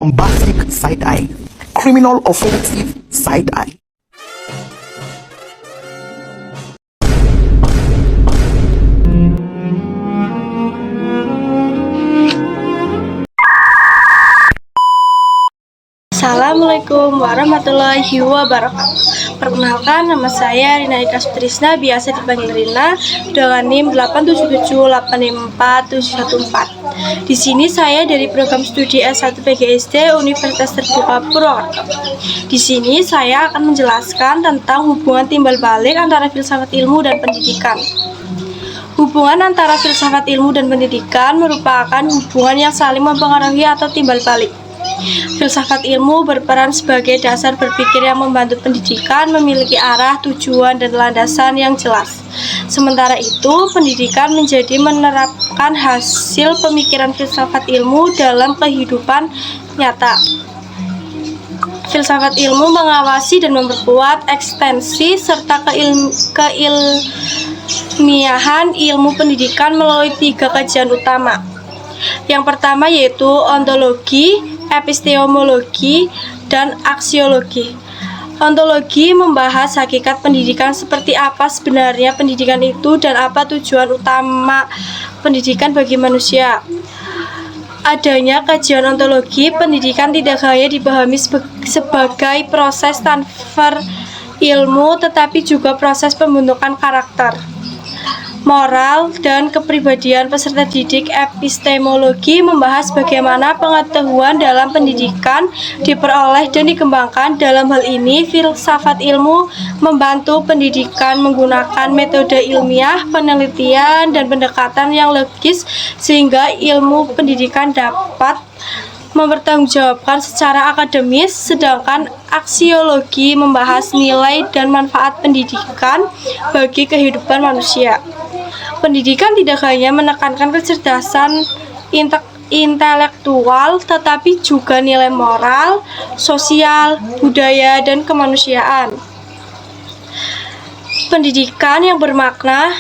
bombastic side-eye, criminal offensive side-eye. Assalamualaikum warahmatullahi wabarakatuh. Perkenalkan, nama saya Rina Ika Sutrisna, biasa dipanggil Rina, dengan NIM 877854714. Di sini saya dari program studi S1 PGSD Universitas Terbuka Purwokerto. Di sini saya akan menjelaskan tentang hubungan timbal balik antara filsafat ilmu dan pendidikan. Hubungan antara filsafat ilmu dan pendidikan merupakan hubungan yang saling mempengaruhi atau timbal balik. Filsafat ilmu berperan sebagai dasar berpikir yang membantu pendidikan memiliki arah, tujuan, dan landasan yang jelas. Sementara itu, pendidikan menjadi menerapkan hasil pemikiran filsafat ilmu dalam kehidupan nyata. Filsafat ilmu mengawasi dan memperkuat ekstensi serta keilmiahan ilmu pendidikan melalui 3 kajian utama. Yang pertama yaitu ontologi, epistemologi, dan aksiologi. Ontologi membahas hakikat pendidikan, seperti apa sebenarnya pendidikan itu dan apa tujuan utama pendidikan bagi manusia. Adanya kajian ontologi, pendidikan tidak hanya dipahami sebagai proses transfer ilmu, tetapi juga proses pembentukan karakter, moral, dan kepribadian peserta didik. Epistemologi membahas bagaimana pengetahuan dalam pendidikan diperoleh dan dikembangkan. Dalam hal ini, filsafat ilmu membantu pendidikan menggunakan metode ilmiah, penelitian, dan pendekatan yang logis sehingga ilmu pendidikan dapat mempertanggungjawabkan secara akademis, sedangkan aksiologi membahas nilai dan manfaat pendidikan bagi kehidupan manusia. Pendidikan tidak hanya menekankan kecerdasan intelektual, tetapi juga nilai moral, sosial, budaya, dan kemanusiaan. Pendidikan yang bermakna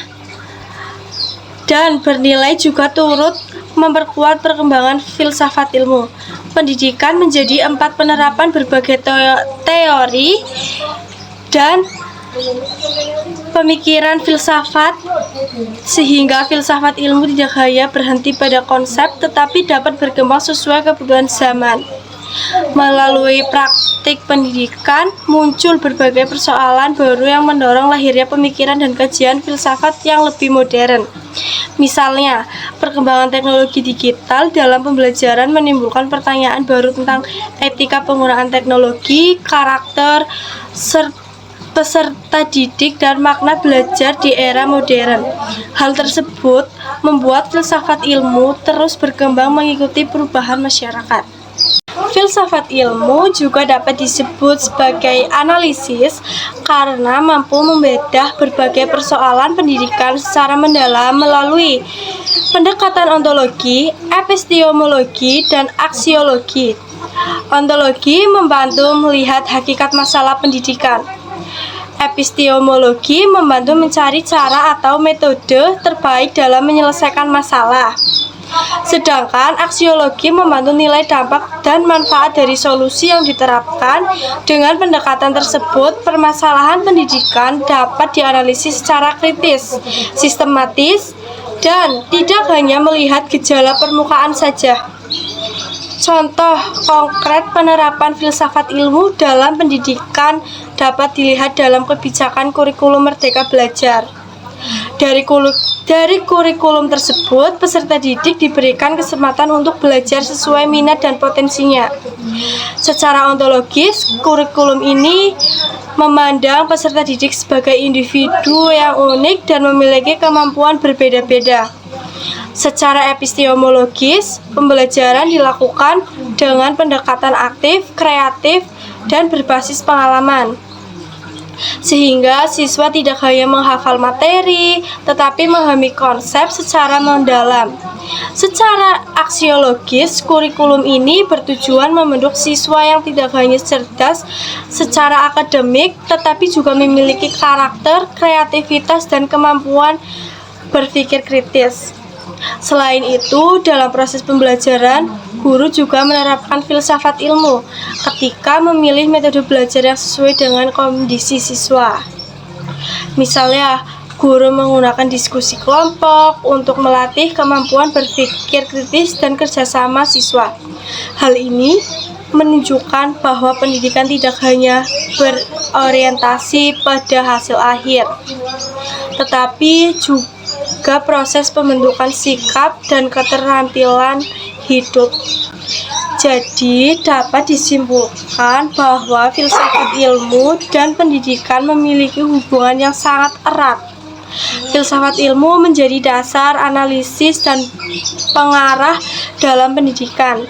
dan bernilai juga turut memperkuat perkembangan filsafat ilmu. Pendidikan menjadi 4 penerapan berbagai teori dan pemikiran filsafat, sehingga filsafat ilmu tidak hanya berhenti pada konsep tetapi dapat berkembang sesuai kebutuhan zaman. Melalui praktik pendidikan muncul berbagai persoalan baru yang mendorong lahirnya pemikiran dan kajian filsafat yang lebih modern. Misalnya, perkembangan teknologi digital dalam pembelajaran menimbulkan pertanyaan baru tentang etika penggunaan teknologi, karakter peserta didik, dan makna belajar di era modern. Hal tersebut membuat filsafat ilmu terus berkembang mengikuti perubahan masyarakat. Filsafat ilmu juga dapat disebut sebagai analisis karena mampu membedah berbagai persoalan pendidikan secara mendalam melalui pendekatan ontologi, epistemologi, dan aksiologi. Ontologi membantu melihat hakikat masalah pendidikan. Epistemologi membantu mencari cara atau metode terbaik dalam menyelesaikan masalah. Sedangkan aksiologi membantu nilai dampak dan manfaat dari solusi yang diterapkan. Dengan pendekatan tersebut, permasalahan pendidikan dapat dianalisis secara kritis, sistematis, dan tidak hanya melihat gejala permukaan saja. Contoh konkret penerapan filsafat ilmu dalam pendidikan dapat dilihat dalam kebijakan kurikulum Merdeka Belajar. Dari kurikulum tersebut, peserta didik diberikan kesempatan untuk belajar sesuai minat dan potensinya. Secara ontologis, kurikulum ini memandang peserta didik sebagai individu yang unik dan memiliki kemampuan berbeda-beda. Secara epistemologis, pembelajaran dilakukan dengan pendekatan aktif, kreatif, dan berbasis pengalaman, sehingga siswa tidak hanya menghafal materi, tetapi memahami konsep secara mendalam. Secara aksiologis, kurikulum ini bertujuan membentuk siswa yang tidak hanya cerdas secara akademik, tetapi juga memiliki karakter, kreativitas, dan kemampuan berpikir kritis. Selain itu, dalam proses pembelajaran, guru juga menerapkan filsafat ilmu ketika memilih metode belajar yang sesuai dengan kondisi siswa. Misalnya, guru menggunakan diskusi kelompok untuk melatih kemampuan berpikir kritis dan kerjasama siswa. Hal ini menunjukkan bahwa pendidikan tidak hanya berorientasi pada hasil akhir, tetapi juga proses pembentukan sikap dan keterampilan hidup. Jadi, dapat disimpulkan bahwa filsafat ilmu dan pendidikan memiliki hubungan yang sangat erat. Filsafat ilmu menjadi dasar analisis dan pengarah dalam pendidikan,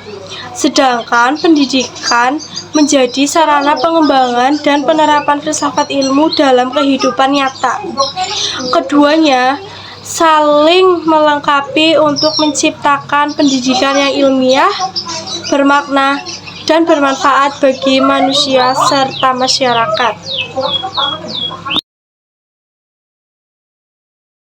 sedangkan pendidikan menjadi sarana pengembangan dan penerapan filsafat ilmu dalam kehidupan nyata. Keduanya saling melengkapi untuk menciptakan pendidikan yang ilmiah, bermakna, dan bermanfaat bagi manusia serta masyarakat.